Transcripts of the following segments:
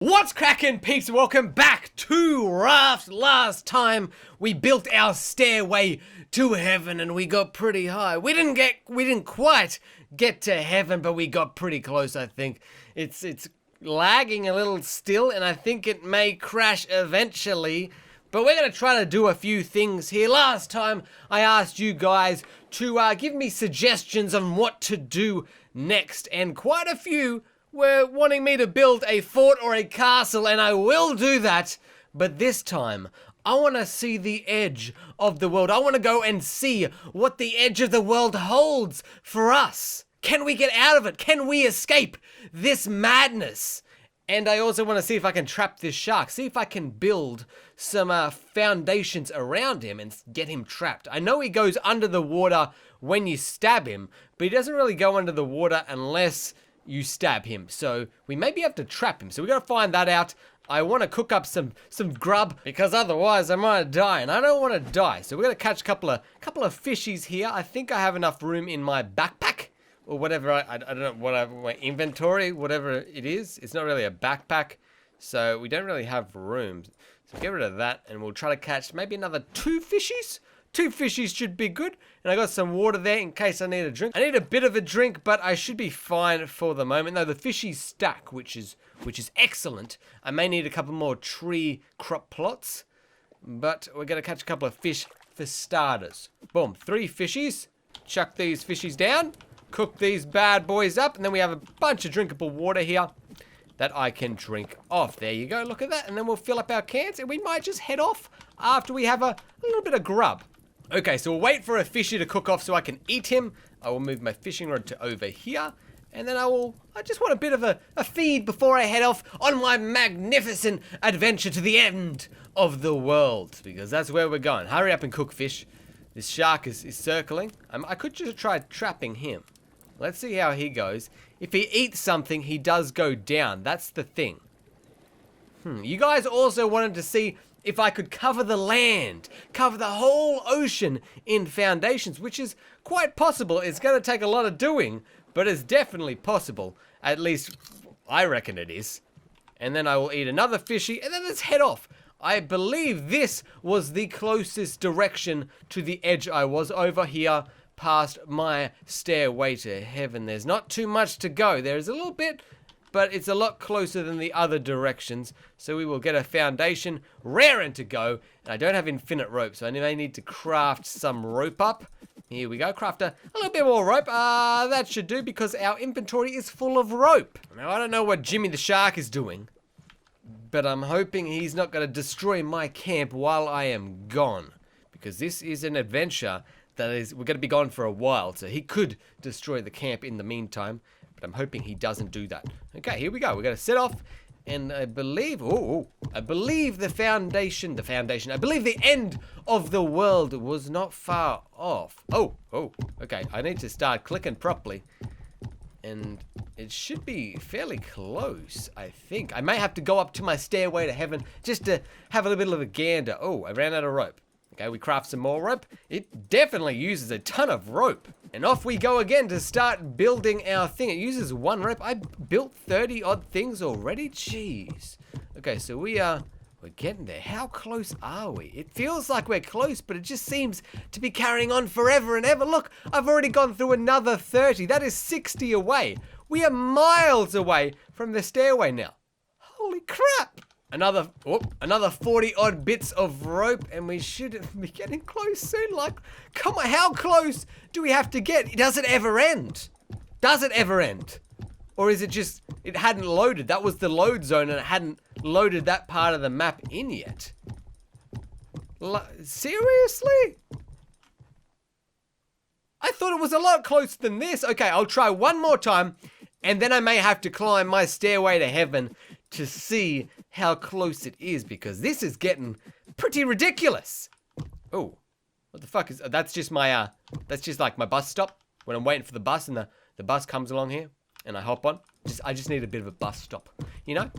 What's Kraken Peeps? Welcome back to Raft. Last time we built our stairway to heaven and we got pretty high. We didn't quite get to heaven, but we got pretty close, I think. It's lagging a little still and I think it may crash eventually. But we're going to try to do a few things here. Last time I asked you guys to give me suggestions on what to do next, and quite a few were wanting me to build a fort or a castle, and I will do that. But this time, I want to see the edge of the world. I want to go and see what the edge of the world holds for us. Can we get out of it? Can we escape this madness? And I also want to see if I can trap this shark. See if I can build some foundations around him and get him trapped. I know he goes under the water when you stab him, but he doesn't really go under the water unless you stab him. So we maybe have to trap him. So we got to find that out. I want to cook up some grub because otherwise I might die, and I don't want to die. So we're going to catch a couple of fishies here. I think I have enough room in my backpack or whatever. I don't know, whatever, my inventory, whatever it is. It's not really a backpack, so we don't really have room. So get rid of that and we'll try to catch maybe another 2 fishies. 2 fishies should be good. And I got some water there in case I need a drink. I need a bit of a drink, but I should be fine for the moment. No, the fishies stack, which is excellent. I may need a couple more tree crop plots, but we're going to catch a couple of fish for starters. Boom, 3 fishies. Chuck these fishies down. Cook these bad boys up. And then we have a bunch of drinkable water here that I can drink off. There you go, look at that. And then we'll fill up our cans and we might just head off after we have a little bit of grub. Okay, so we'll wait for a fishy to cook off so I can eat him. I will move my fishing rod to over here. And then I just want a bit of a feed before I head off on my magnificent adventure to the end of the world. Because that's where we're going. Hurry up and cook fish. This shark is circling. I could just try trapping him. Let's see how he goes. If he eats something, he does go down. That's the thing. You guys also wanted to see if I could cover the land, cover the whole ocean in foundations, which is quite possible. It's going to take a lot of doing, but it's definitely possible. At least, I reckon it is. And then I will eat another fishy, and then let's head off. I believe this was the closest direction to the edge I was over here, past my stairway to heaven. There's not too much to go. There's a little bit, but it's a lot closer than the other directions. So we will get a foundation, raring to go. And I don't have infinite rope, so I may need to craft some rope up. Here we go, craft a little bit more rope. That should do because our inventory is full of rope. Now, I don't know what Jimmy the Shark is doing, but I'm hoping he's not going to destroy my camp while I am gone. Because this is an adventure that is, we're going to be gone for a while, so he could destroy the camp in the meantime. But I'm hoping he doesn't do that. Okay, here we go. We're going to set off. And I believe, I believe the foundation, I believe the end of the world was not far off. Okay. I need to start clicking properly. And it should be fairly close, I think. I may have to go up to my stairway to heaven just to have a little bit of a gander. Oh, I ran out of rope. Okay, we craft some more rope. It definitely uses a ton of rope. And off we go again to start building our thing. It uses 1 rope. I built 30 odd things already. Jeez. Okay, so we're getting there. How close are we? It feels like we're close, but it just seems to be carrying on forever and ever. Look, I've already gone through another 30. That is 60 away. We are miles away from the stairway now. Holy crap. Another 40 odd bits of rope and we should be getting close soon. Like, come on, how close do we have to get? Does it ever end? Does it ever end? Or is it just, it hadn't loaded? That was the load zone and it hadn't loaded that part of the map in yet. Seriously? I thought it was a lot closer than this. Okay, I'll try one more time and then I may have to climb my stairway to heaven to see how close it is, because this is getting pretty ridiculous. Oh, what the fuck is that's just my that's just like my bus stop when I'm waiting for the bus and the bus comes along here and I hop on. I just need a bit of a bus stop, you know?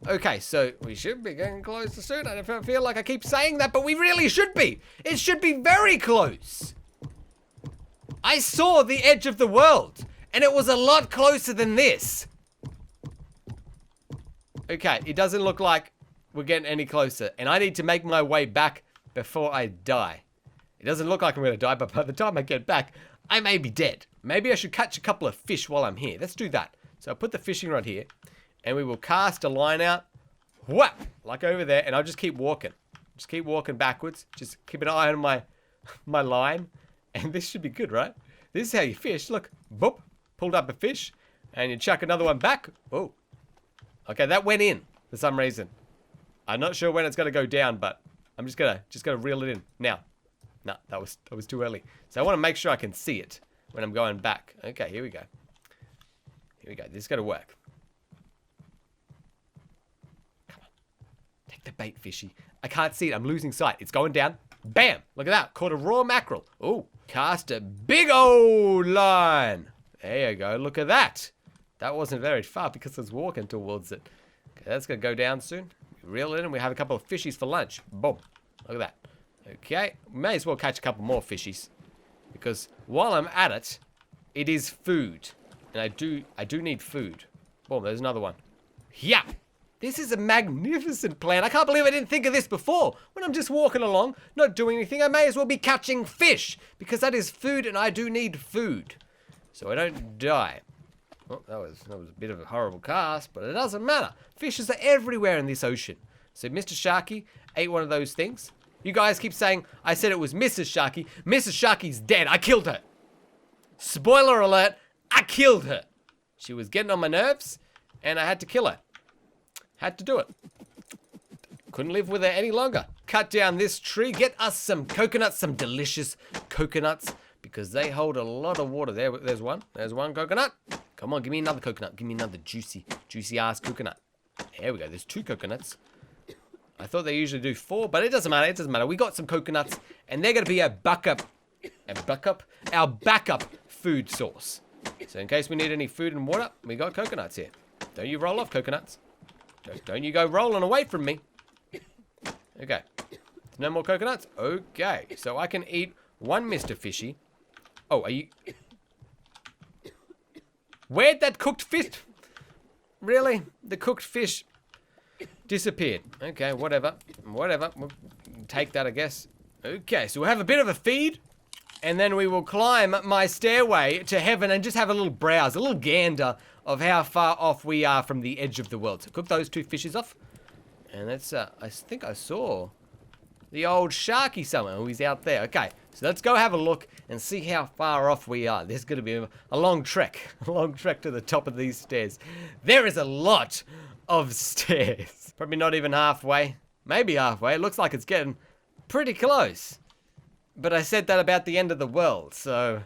Okay, so we should be getting closer soon. I feel like I keep saying that, but we really should be. It should be very close. I saw the edge of the world and it was a lot closer than this. Okay, it doesn't look like we're getting any closer. And I need to make my way back before I die. It doesn't look like I'm going to die, but by the time I get back, I may be dead. Maybe I should catch a couple of fish while I'm here. Let's do that. So I'll put the fishing rod here, and we will cast a line out. Whap! Like over there, and I'll just keep walking. Just keep walking backwards. Just keep an eye on my line. And this should be good, right? This is how you fish. Look. Boop. Pulled up a fish. And you chuck another one back. Oh. Okay, that went in for some reason. I'm not sure when it's going to go down, but I'm just gonna reel it in. Now. No, that was too early. So I want to make sure I can see it when I'm going back. Okay, here we go. Here we go. This is going to work. Come on. Take the bait, fishy. I can't see it. I'm losing sight. It's going down. Bam! Look at that. Caught a raw mackerel. Ooh. Cast a big old line. There you go. Look at that. That wasn't very far because I was walking towards it. Okay, that's going to go down soon. We reel it in and we have a couple of fishies for lunch. Boom. Look at that. Okay. May as well catch a couple more fishies. Because while I'm at it, it is food. And I do need food. Boom, there's another one. Yeah. This is a magnificent plan. I can't believe I didn't think of this before. When I'm just walking along, not doing anything, I may as well be catching fish. Because that is food and I do need food. So I don't die. Oh, that was a bit of a horrible cast, but it doesn't matter. Fishes are everywhere in this ocean. So Mr. Sharky ate one of those things. You guys keep saying I said it was Mrs. Sharky. Mrs. Sharky's dead. I killed her. Spoiler alert, I killed her. She was getting on my nerves, and I had to kill her. Had to do it. Couldn't live with her any longer. Cut down this tree, get us some coconuts, some delicious coconuts, because they hold a lot of water. There's one. There's one coconut. Come on, give me another coconut. Give me another juicy ass coconut. There we go. There's 2 coconuts. I thought they usually do 4, but it doesn't matter. It doesn't matter. We got some coconuts, and they're going to be our backup food source. So in case we need any food and water, we got coconuts here. Don't you roll off, coconuts. Don't you go rolling away from me. Okay. No more coconuts? Okay. So I can eat one Mr. Fishy. Oh, are you... Where'd that cooked fish... Really? The cooked fish disappeared. Okay, whatever. Whatever. We'll take that, I guess. Okay, so we'll have a bit of a feed. And then we will climb my stairway to heaven and just have a little browse, a little gander of how far off we are from the edge of the world. So cook those 2 fishes off. And that's, I think I saw the old Sharky somewhere. Oh, he's out there. Okay, so let's go have a look and see how far off we are. There's going to be a long trek. A long trek to the top of these stairs. There is a lot of stairs. Probably not even halfway. Maybe halfway. It looks like it's getting pretty close. But I said that about the end of the world, so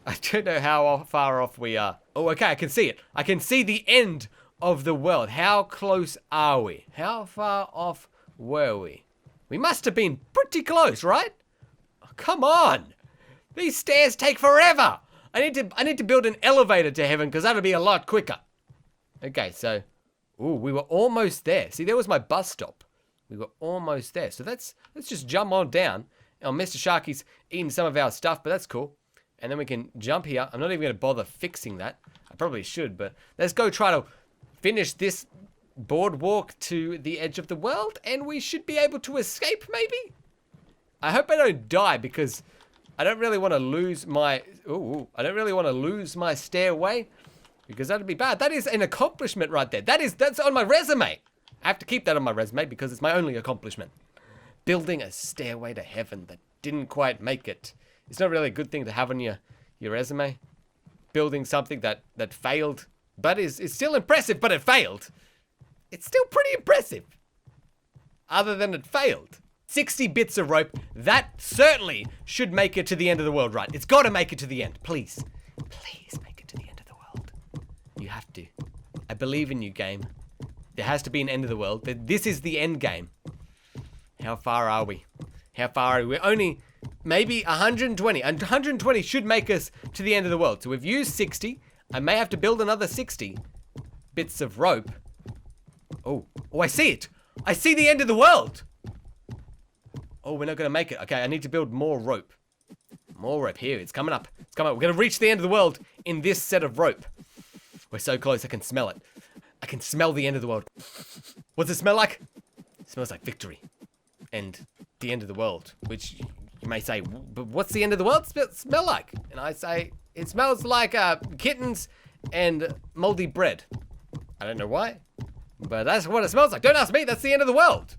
I don't know how far off we are. Oh, okay, I can see it. I can see the end of the world. How close are we? How far off were we? We must have been pretty close, right? Oh, come on. These stairs take forever. I need to build an elevator to heaven because that'll be a lot quicker. Okay, so, ooh, we were almost there. See, there was my bus stop. We were almost there. So let's just jump on down. Oh, Mr. Sharky's eating some of our stuff, but that's cool. And then we can jump here. I'm not even going to bother fixing that. I probably should, but let's go try to finish this boardwalk to the edge of the world, and we should be able to escape, maybe? I hope I don't die, because I don't really want to lose my... Ooh, I don't really want to lose my stairway, because that'd be bad. That is an accomplishment right there. That's on my resume. I have to keep that on my resume, because it's my only accomplishment. Building a stairway to heaven that didn't quite make it. It's not really a good thing to have on your resume. Building something that failed, but is still impressive, but it failed. It's still pretty impressive. Other than it failed. 60 bits of rope, that certainly should make it to the end of the world, right? It's got to make it to the end, please. Please make it to the end of the world. You have to. I believe in you, game. There has to be an end of the world. This is the end game. How far are we? How far are we? We're only maybe 120. And 120 should make us to the end of the world. So we've used 60. I may have to build another 60 bits of rope. Oh, I see it. I see the end of the world. Oh, we're not going to make it. Okay, I need to build more rope. More rope. Here, it's coming up. It's coming up. We're going to reach the end of the world in this set of rope. We're so close, I can smell it. I can smell the end of the world. What's it smell like? It smells like victory. And the end of the world. Which you may say, but what's the end of the world smell like? And I say, it smells like kittens and moldy bread. I don't know why, but that's what it smells like. Don't ask me, that's the end of the world.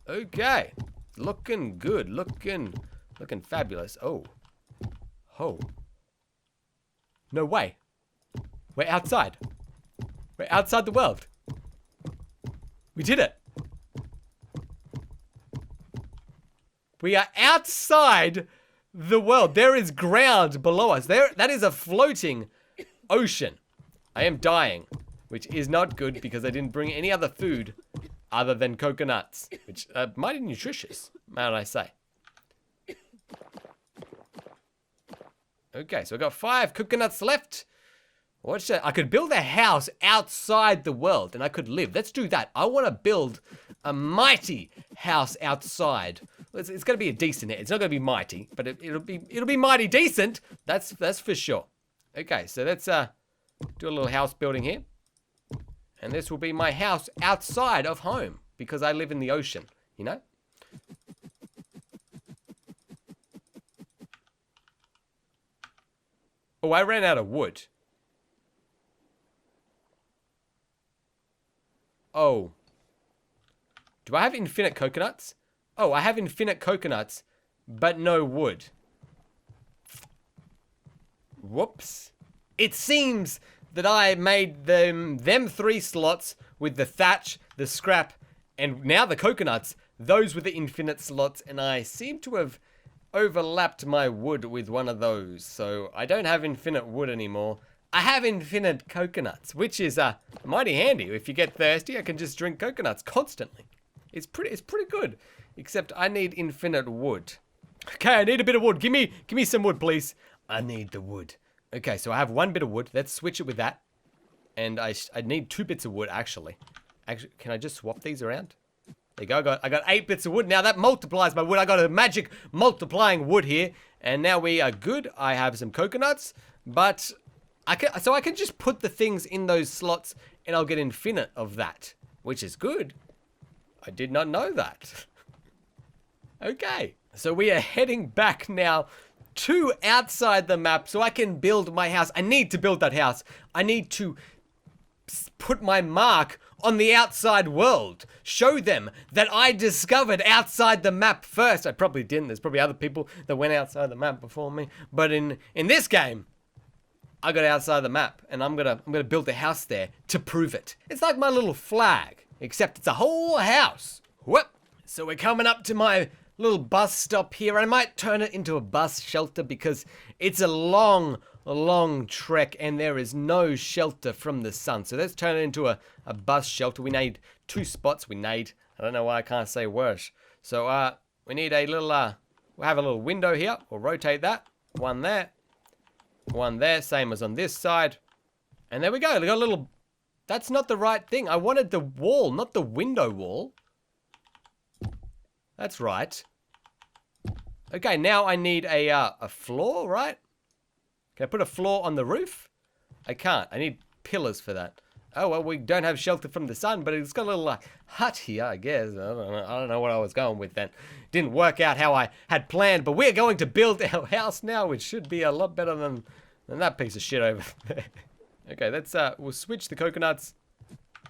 Okay. Looking good, looking fabulous. Oh. No way. We're outside. We're outside the world. We did it. We are outside the world. There is ground below us. That is a floating ocean. I am dying, which is not good because I didn't bring any other food other than coconuts, which are mighty nutritious, might I say. Okay, so I've got 5 coconuts left. What's that? I could build a house outside the world and I could live. Let's do that. I want to build a mighty house outside. It's going to be a decent house. It's not going to be mighty, but it'll be mighty decent. That's for sure. Okay, so let's do a little house building here. And this will be my house outside of home because I live in the ocean, you know? Oh, I ran out of wood. Oh. Do I have infinite coconuts? Oh, I have infinite coconuts, but no wood. Whoops. It seems that I made them 3 slots with the thatch, the scrap, and now the coconuts. Those were the infinite slots, and I seem to have overlapped my wood with one of those. So I don't have infinite wood anymore. I have infinite coconuts, which is mighty handy. If you get thirsty, I can just drink coconuts constantly. It's pretty good. Except I need infinite wood. Okay, I need a bit of wood. Give me some wood, please. I need the wood. Okay, so I have 1 bit of wood. Let's switch it with that. And I need 2 bits of wood, actually. Can I just swap these around? There you go. I got 8 bits of wood. Now that multiplies my wood. I got a magic multiplying wood here. And now we are good. I have some coconuts. But I can just put the things in those slots and I'll get infinite of that. Which is good. I did not know that. Okay. So we are heading back now to outside the map so I can build my house. I need to build that house. I need to put my mark on the outside world. Show them that I discovered outside the map first. I probably didn't. There's probably other people that went outside the map before me. But in this game, I got outside the map and I'm gonna build a house there to prove it. It's like my little flag, except it's a whole house. Whoop. So we're coming up to my little bus stop here. I might turn it into a bus shelter because it's a long trek and there is no shelter from the sun. So let's turn it into a bus shelter. We need 2 spots. I don't know why I can't say worse. So we need a little, we'll have a little window here. We'll rotate that. 1 there. 1 there. Same as on this side. And there we go. We got a little, that's not the right thing. I wanted the wall, not the window wall. That's right. Okay, now I need a floor, right? Can I put a floor on the roof? I can't. I need pillars for that. Oh, well, we don't have shelter from the sun, but it's got a little hut here, I guess. I don't know what I was going with then. Didn't work out how I had planned, but we're going to build our house now, which should be a lot better than that piece of shit over there. Okay, let's, we'll switch the coconuts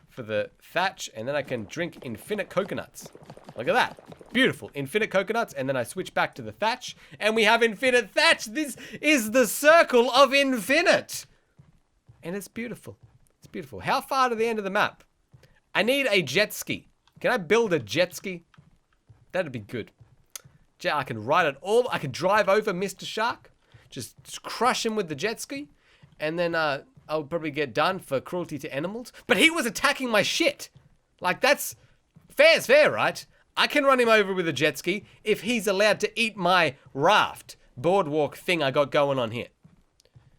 for the thatch, and then I can drink infinite coconuts. Look at that. Beautiful. Infinite coconuts, and then I switch back to the thatch, and we have infinite thatch. This is the circle of infinite. And it's beautiful. It's beautiful. How far to the end of the map? I need a jet ski. Can I build a jet ski? That'd be good. I can ride it all. I can drive over Mr. Shark. Just crush him with the jet ski. And then I'll probably get done for cruelty to animals. But he was attacking my shit. Like, that's... Fair's fair, right? I can run him over with a jet ski if he's allowed to eat my raft boardwalk thing I got going on here.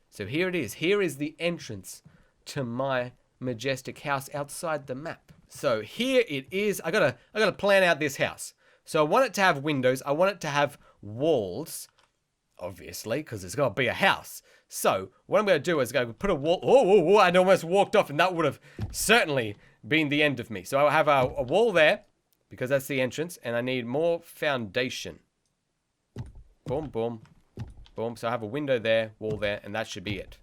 So here it is. Here is the entrance to my majestic house outside the map. So here it is. I gotta plan out this house. So I want it to have windows. I want it to have walls, obviously, because it's got to be a house. So what I'm going to do is go put a wall. Oh, I almost walked off, and that would have certainly been the end of me. So I'll have a wall there because that's the entrance, and I need more foundation. Boom, boom, boom. So I have a window there, wall there, and that should be it.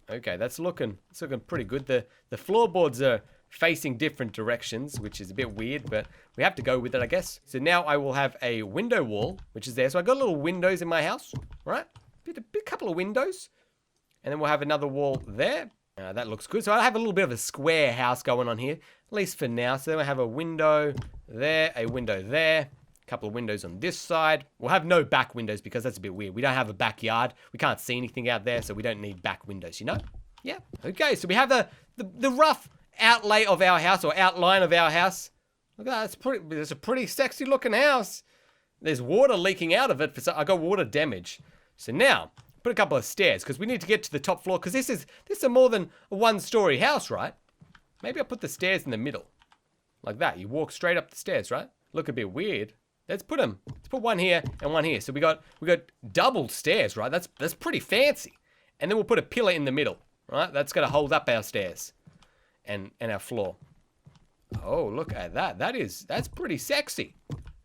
Okay, it's looking pretty good. The floorboards are facing different directions, which is a bit weird, but we have to go with it, I guess. So now I will have a window wall, which is there. So I got little windows in my house, right? A couple of windows, and then we'll have another wall there. That looks good. So I have a little bit of a square house going on here, at least for now. So then we have a window there, a window there. Couple of windows on this side. We'll have no back windows because that's a bit weird. We don't have a backyard. We can't see anything out there, so we don't need back windows, you know? Yeah. Okay, so we have the rough outlay of our house, or outline of our house. Look at that. It's a pretty sexy looking house. There's water leaking out of it. I got water damage. So now, put a couple of stairs because we need to get to the top floor because this is a more than a one-story house, right? Maybe I'll put the stairs in the middle. Like that. You walk straight up the stairs, right? Look a bit weird. Let's put one here and one here. So we got double stairs, right? That's pretty fancy. And then we'll put a pillar in the middle, right? That's gonna hold up our stairs and our floor. Oh, look at that. That's pretty sexy.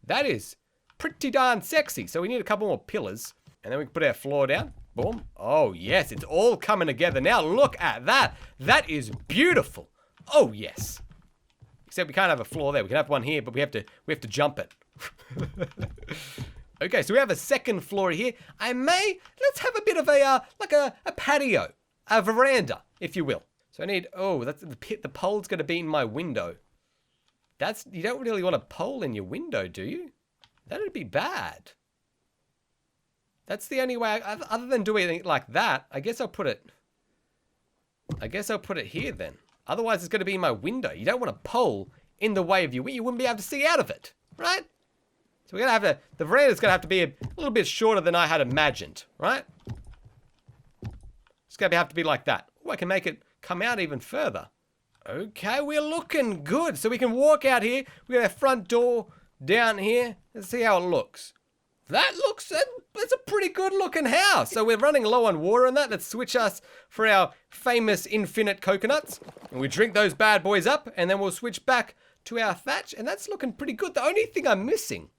That is pretty darn sexy. So we need a couple more pillars, and then we can put our floor down. Boom. Oh yes, it's all coming together now. Look at that. That is beautiful. Oh yes. Except we can't have a floor there. We can have one here, but we have to jump it. Okay, so we have a second floor here. Let's have a bit of a patio, a veranda, if you will. So I need, that's the pole's gonna be in my window. You don't really want a pole in your window, do you? That'd be bad. That's the only way, other than doing it like that, I guess I'll put it here then. Otherwise it's gonna be in my window. You don't want a pole in the way of you wouldn't be able to see out of it, right? So we're gonna have the veranda's gonna have to be a little bit shorter than I had imagined, right? It's gonna have to be like that. Oh, I can make it come out even further. Okay, we're looking good. So we can walk out here. We got our front door down here. Let's see how it looks. That's a pretty good looking house. So we're running low on water on that. Let's switch us for our famous infinite coconuts. And we drink those bad boys up, and then we'll switch back to our thatch, and that's looking pretty good. The only thing I'm missing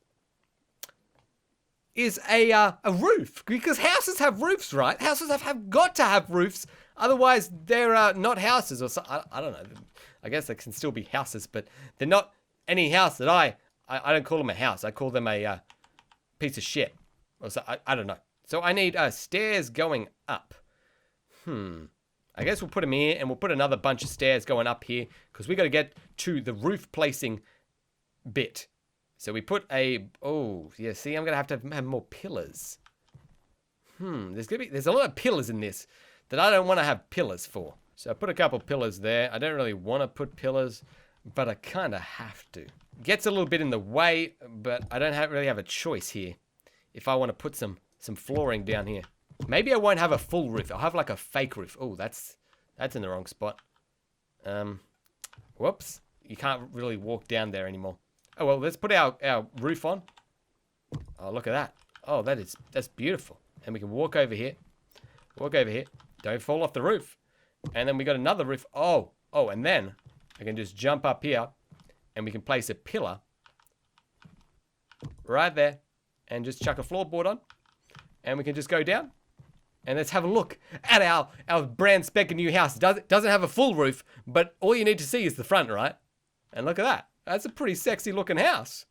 is a roof, because houses have roofs, right? Houses have got to have roofs, otherwise they're not houses, or so, I don't know. I guess they can still be houses, but they're not any house that I don't call them a house. I call them a piece of shit, or so, I don't know. So I need stairs going up. I guess we'll put them here, and we'll put another bunch of stairs going up here, because we got to get to the roof placing bit. So we put see, I'm going to have more pillars. There's a lot of pillars in this that I don't want to have pillars for. So I put a couple pillars there. I don't really want to put pillars, but I kind of have to. Gets a little bit in the way, but I don't really have a choice here if I want to put some flooring down here. Maybe I won't have a full roof. I'll have like a fake roof. Oh, that's in the wrong spot. Whoops. You can't really walk down there anymore. Oh, well, let's put our roof on. Oh, look at that. Oh, that's beautiful. And we can walk over here. Walk over here. Don't fall off the roof. And then we got another roof. Oh, and then I can just jump up here, and we can place a pillar right there and just chuck a floorboard on. And we can just go down. And let's have a look at our brand spanking new house. It doesn't have a full roof, but all you need to see is the front, right? And look at that. That's a pretty sexy looking house.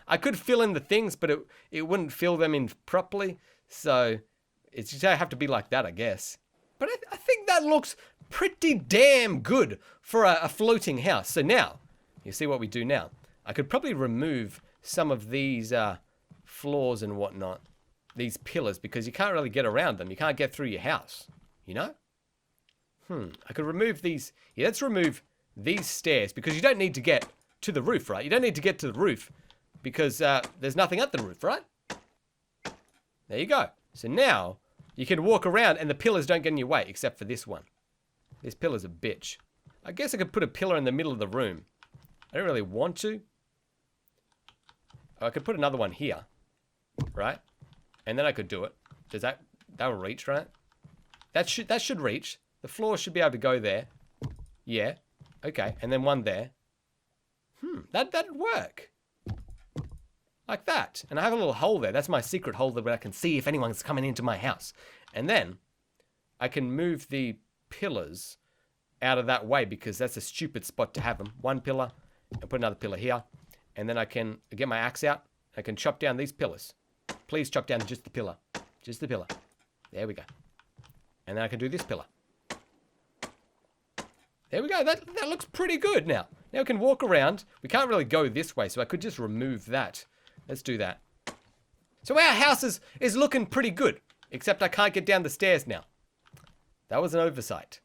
I could fill in the things, but it wouldn't fill them in properly. So it's just have to be like that, I guess. But I think that looks pretty damn good for a floating house. So now, you see what we do now. I could probably remove some of these floors and whatnot. These pillars, because you can't really get around them. You can't get through your house, you know? I could remove these. Yeah, let's remove these stairs, because you don't need to get to the roof, right? You don't need to get to the roof because there's nothing at the roof, right? There you go. So now you can walk around and the pillars don't get in your way, except for this one. This pillar's a bitch. I guess I could put a pillar in the middle of the room. I don't really want to. I could put another one here, right? And then I could do it. Does that'll reach, right? That should reach. The floor should be able to go there. Yeah. Okay. And then one there. That'd work. Like that. And I have a little hole there. That's my secret hole where I can see if anyone's coming into my house. And then I can move the pillars out of that way because that's a stupid spot to have them. One pillar and put another pillar here. And then I can get my axe out. I can chop down these pillars. Please chop down just the pillar. Just the pillar. There we go. And then I can do this pillar. There we go. That looks pretty good now. Now we can walk around. We can't really go this way, so I could just remove that. Let's do that. So our house is looking pretty good. Except I can't get down the stairs now. That was an oversight.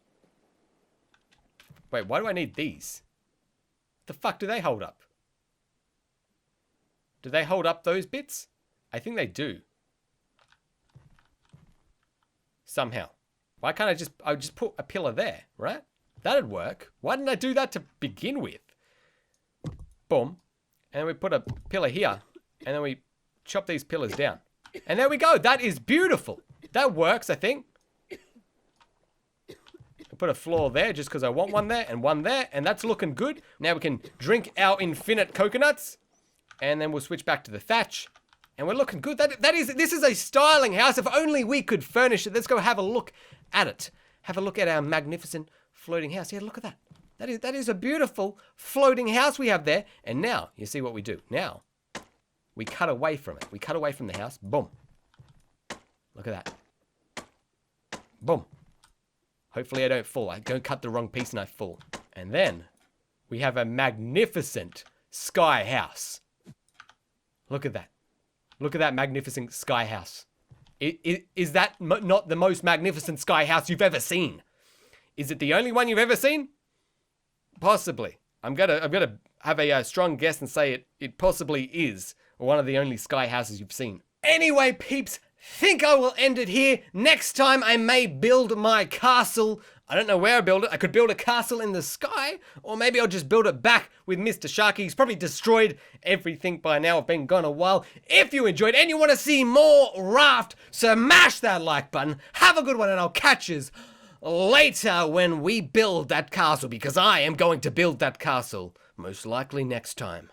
Wait, why do I need these? The fuck do they hold up? Do they hold up those bits? I think they do. Somehow. Why can't I just put a pillar there, right? That'd work. Why didn't I do that to begin with? Boom. And then we put a pillar here. And then we chop these pillars down. And there we go. That is beautiful. That works, I think. I put a floor there just because I want one there and one there. And that's looking good. Now we can drink our infinite coconuts. And then we'll switch back to the thatch. And we're looking good. This is a styling house. If only we could furnish it. Let's go have a look at it. Have a look at our magnificent floating house. Yeah, look at that. That is a beautiful floating house we have there. And now, you see what we do. Now, we cut away from it. We cut away from the house. Boom. Look at that. Boom. Hopefully I don't fall. I don't cut the wrong piece and I fall. And then, we have a magnificent sky house. Look at that. Look at that magnificent sky house. Is that not the most magnificent sky house you've ever seen? Is it the only one you've ever seen? Possibly. I'm gonna have a strong guess and say it possibly is one of the only sky houses you've seen. Anyway, peeps, think I will end it here. Next time I may build my castle. I don't know where I build it. I could build a castle in the sky, or maybe I'll just build it back with Mr. Sharky. He's probably destroyed everything by now. I've been gone a while. If you enjoyed and you want to see more Raft, smash that like button. Have a good one, and I'll catch yous later when we build that castle, because I am going to build that castle, most likely next time.